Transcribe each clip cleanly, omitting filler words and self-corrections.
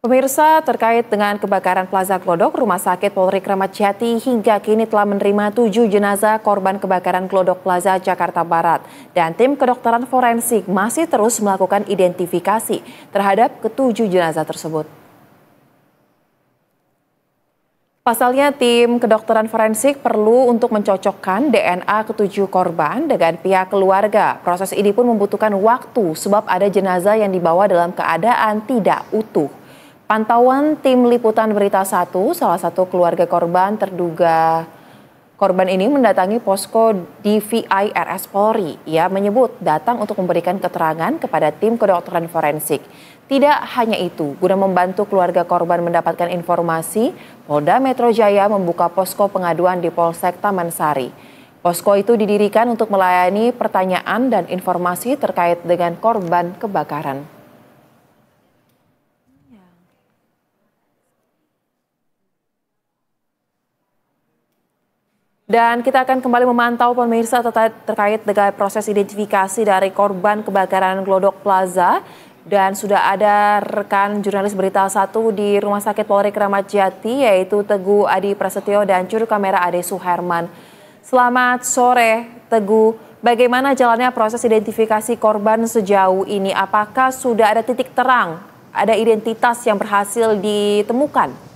Pemirsa, terkait dengan kebakaran Plaza Glodok, Rumah Sakit Polri Kramat Jati hingga kini telah menerima 7 jenazah korban kebakaran Glodok Plaza Jakarta Barat. Dan tim kedokteran forensik masih terus melakukan identifikasi terhadap ketujuh jenazah tersebut. Pasalnya, tim kedokteran forensik perlu untuk mencocokkan DNA ketujuh korban dengan pihak keluarga. Proses ini pun membutuhkan waktu sebab ada jenazah yang dibawa dalam keadaan tidak utuh. Pantauan tim liputan Berita 1, salah satu keluarga korban terduga korban ini mendatangi posko DVI RS Polri. Ia menyebut datang untuk memberikan keterangan kepada tim kedokteran forensik. Tidak hanya itu, guna membantu keluarga korban mendapatkan informasi, Polda Metro Jaya membuka posko pengaduan di Polsek Taman Sari. Posko itu didirikan untuk melayani pertanyaan dan informasi terkait dengan korban kebakaran. Dan kita akan kembali memantau pemirsa terkait dengan proses identifikasi dari korban kebakaran Glodok Plaza. Dan sudah ada rekan jurnalis Berita 1 di Rumah Sakit Polri Kramat Jati, yaitu Teguh Adi Prasetyo dan juru kamera Ade Suherman. Selamat sore Teguh, bagaimana jalannya proses identifikasi korban sejauh ini? Apakah sudah ada titik terang, ada identitas yang berhasil ditemukan?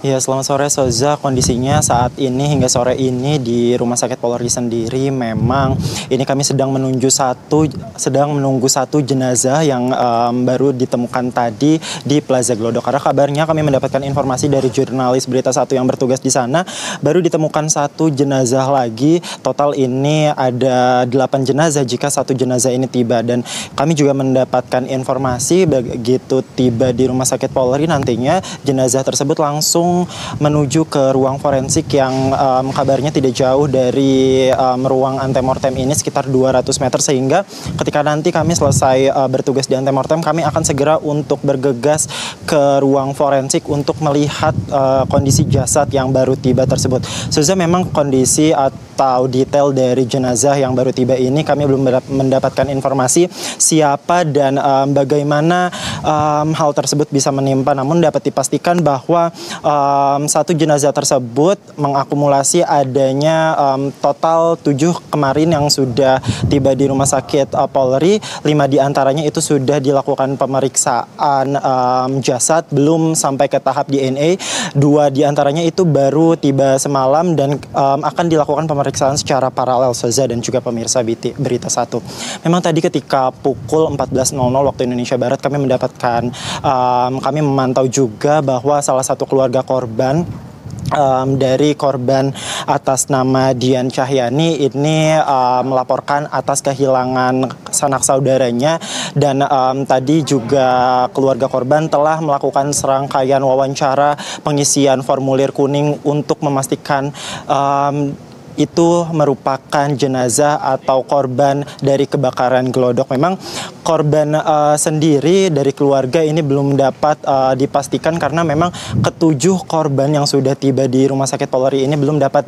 Ya, selamat sore Soza. Kondisinya saat ini hingga sore ini di Rumah Sakit Polri sendiri memang ini kami sedang menunggu satu jenazah yang baru ditemukan tadi di Plaza Glodok. Karena kabarnya kami mendapatkan informasi dari jurnalis Berita 1 yang bertugas di sana, baru ditemukan satu jenazah lagi. Total ini ada 8 jenazah jika satu jenazah ini tiba, dan kami juga mendapatkan informasi begitu tiba di Rumah Sakit Polri nantinya jenazah tersebut langsung menuju ke ruang forensik yang kabarnya tidak jauh dari ruang antemortem ini, sekitar 200 meter, sehingga ketika nanti kami selesai bertugas di antemortem, kami akan segera untuk bergegas ke ruang forensik untuk melihat kondisi jasad yang baru tiba tersebut. Sehingga memang kondisi atau detail dari jenazah yang baru tiba ini kami belum mendapatkan informasi siapa dan bagaimana hal tersebut bisa menimpa, namun dapat dipastikan bahwa satu jenazah tersebut mengakumulasi adanya total 7 kemarin yang sudah tiba di Rumah Sakit Polri. 5 diantaranya itu sudah dilakukan pemeriksaan jasad, belum sampai ke tahap DNA. 2 diantaranya itu baru tiba semalam dan akan dilakukan pemeriksaan secara paralel, Soza dan juga pemirsa Berita 1. Memang tadi ketika pukul 14.00 waktu Indonesia Barat kami mendapatkan, kami memantau juga bahwa salah satu keluarga korban dari korban atas nama Dian Cahyani ini melaporkan atas kehilangan sanak saudaranya, dan tadi juga keluarga korban telah melakukan serangkaian wawancara pengisian formulir kuning untuk memastikan itu merupakan jenazah atau korban dari kebakaran Glodok. Memang korban sendiri dari keluarga ini belum dapat dipastikan karena memang ketujuh korban yang sudah tiba di Rumah Sakit Polri ini belum dapat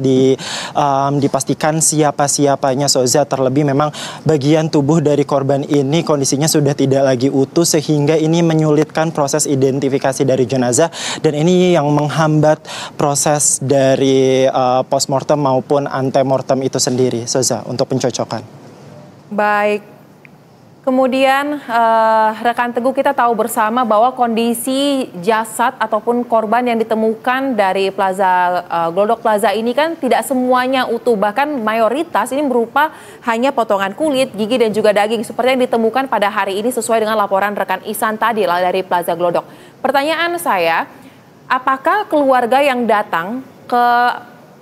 dipastikan siapa-siapanya, Soza. Terlebih memang bagian tubuh dari korban ini kondisinya sudah tidak lagi utuh, sehingga ini menyulitkan proses identifikasi dari jenazah, dan ini yang menghambat proses dari postmortem maupun antemortem itu sendiri, Soza, untuk pencocokan. Baik, kemudian rekan Teguh, kita tahu bersama bahwa kondisi jasad ataupun korban yang ditemukan dari Plaza Glodok Plaza ini kan tidak semuanya utuh, bahkan mayoritas ini berupa hanya potongan kulit, gigi dan juga daging seperti yang ditemukan pada hari ini sesuai dengan laporan rekan Ihsan tadi dari Plaza Glodok. Pertanyaan saya, apakah keluarga yang datang ke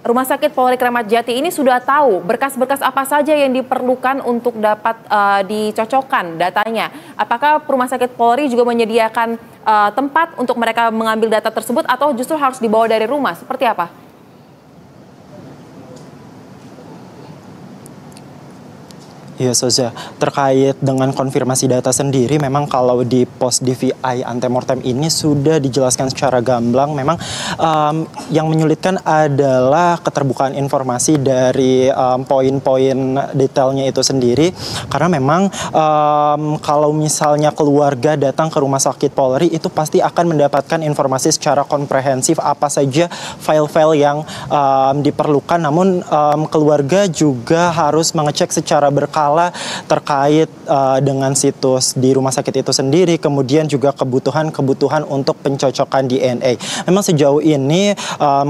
Rumah Sakit Polri Kramat Jati ini sudah tahu berkas-berkas apa saja yang diperlukan untuk dapat dicocokkan datanya? Apakah Rumah Sakit Polri juga menyediakan tempat untuk mereka mengambil data tersebut atau justru harus dibawa dari rumah? Seperti apa? Iya, Soza. Terkait dengan konfirmasi data sendiri, memang kalau di pos DVI antemortem ini sudah dijelaskan secara gamblang. Memang yang menyulitkan adalah keterbukaan informasi dari poin-poin detailnya itu sendiri. Karena memang kalau misalnya keluarga datang ke rumah sakit Polri, itu pasti akan mendapatkan informasi secara komprehensif apa saja file-file yang diperlukan. Namun keluarga juga harus mengecek secara berkala terkait dengan situs di rumah sakit itu sendiri, kemudian juga kebutuhan untuk pencocokan DNA. Memang sejauh ini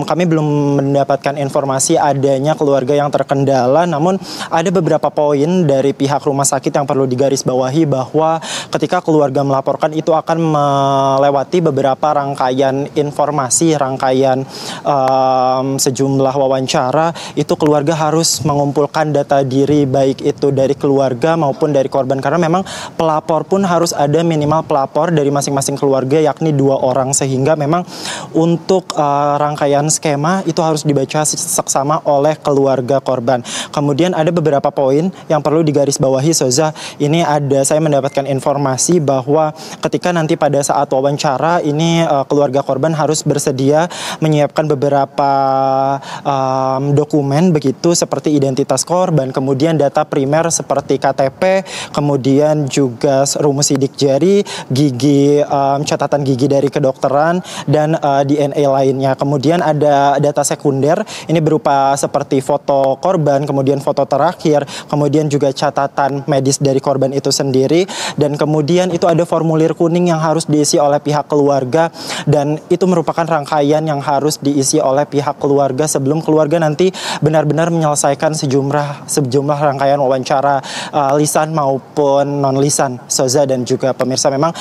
kami belum mendapatkan informasi adanya keluarga yang terkendala, namun ada beberapa poin dari pihak rumah sakit yang perlu digarisbawahi bahwa ketika keluarga melaporkan itu akan melewati beberapa rangkaian informasi, rangkaian sejumlah wawancara. Itu keluarga harus mengumpulkan data diri, baik itu dari keluarga maupun dari korban, karena memang pelapor pun harus ada minimal pelapor dari masing-masing keluarga, yakni 2 orang, sehingga memang untuk rangkaian skema itu harus dibaca seksama oleh keluarga korban. Kemudian ada beberapa poin yang perlu digarisbawahi, Soza. Ini saya mendapatkan informasi bahwa ketika nanti pada saat wawancara ini keluarga korban harus bersedia menyiapkan beberapa dokumen begitu, seperti identitas korban, kemudian data primer seperti KTP, kemudian juga rumus sidik jari, gigi, catatan gigi dari kedokteran, dan DNA lainnya. Kemudian ada data sekunder, ini berupa seperti foto korban, kemudian foto terakhir, kemudian juga catatan medis dari korban itu sendiri, dan kemudian itu ada formulir kuning yang harus diisi oleh pihak keluarga, dan itu merupakan rangkaian yang harus diisi oleh pihak keluarga sebelum keluarga nanti benar-benar menyelesaikan sejumlah rangkaian wawancara lisan maupun non lisan, Soza dan juga pemirsa. Memang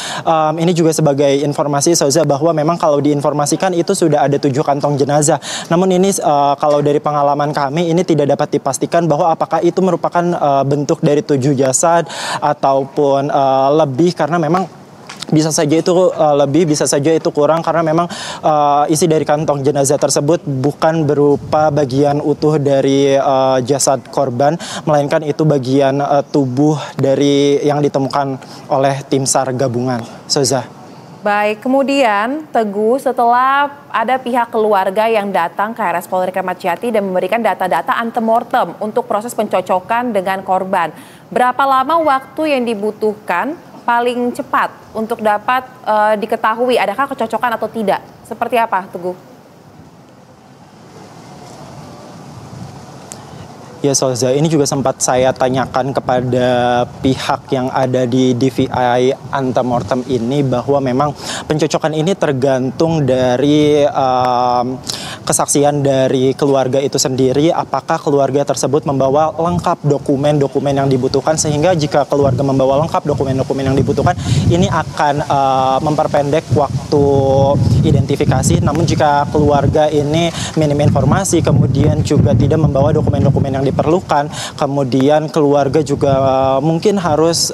ini juga sebagai informasi, Soza, bahwa memang kalau diinformasikan itu sudah ada 7 kantong jenazah. Namun ini kalau dari pengalaman kami ini tidak dapat dipastikan bahwa apakah itu merupakan bentuk dari 7 jasad ataupun lebih, karena memang bisa saja itu lebih, bisa saja itu kurang, karena memang isi dari kantong jenazah tersebut bukan berupa bagian utuh dari jasad korban, melainkan itu bagian tubuh dari yang ditemukan oleh tim SAR gabungan, Soza. Baik, kemudian Teguh, setelah ada pihak keluarga yang datang ke RS Polri Kramat Jati dan memberikan data-data antemortem untuk proses pencocokan dengan korban, berapa lama waktu yang dibutuhkan paling cepat untuk dapat diketahui adakah kecocokan atau tidak? Seperti apa, Teguh? Ya, Soza, ini juga sempat saya tanyakan kepada pihak yang ada di DVI antemortem ini, bahwa memang pencocokan ini tergantung dari kesaksian dari keluarga itu sendiri, apakah keluarga tersebut membawa lengkap dokumen-dokumen yang dibutuhkan, sehingga jika keluarga membawa lengkap dokumen-dokumen yang dibutuhkan, ini akan memperpendek waktu identifikasi. Namun jika keluarga ini minim informasi, kemudian juga tidak membawa dokumen-dokumen yang diperlukan, kemudian keluarga juga mungkin harus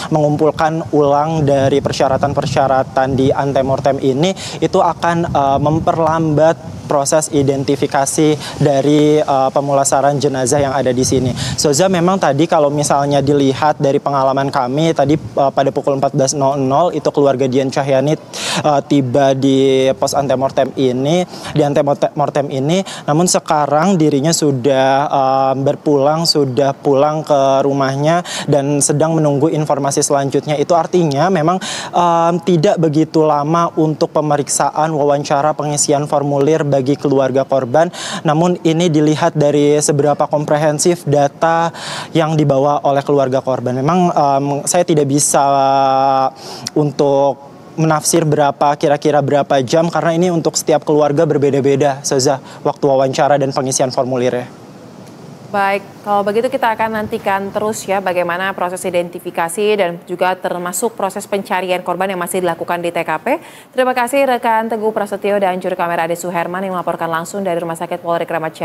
mengumpulkan ulang dari persyaratan-persyaratan di antemortem ini, itu akan memperlambat proses identifikasi dari pemulasaran jenazah yang ada di sini. Soza, memang tadi kalau misalnya dilihat dari pengalaman kami tadi pada pukul 14.00 itu keluarga Dian Cahyani tiba di pos antemortem ini, namun sekarang dirinya sudah sudah pulang ke rumahnya dan sedang menunggu informasi selanjutnya. Itu artinya memang tidak begitu lama untuk pemeriksaan, wawancara, pengisian formulir bagi keluarga korban. Namun ini dilihat dari seberapa komprehensif data yang dibawa oleh keluarga korban. Memang saya tidak bisa untuk menafsir kira-kira berapa jam, karena ini untuk setiap keluarga berbeda-beda, Soza, waktu wawancara dan pengisian formulirnya. Baik, kalau begitu kita akan nantikan terus ya bagaimana proses identifikasi dan juga termasuk proses pencarian korban yang masih dilakukan di TKP. Terima kasih rekan Teguh Prasetyo dan juru kamera Ade Suherman yang melaporkan langsung dari Rumah Sakit Polri Kramat Jati.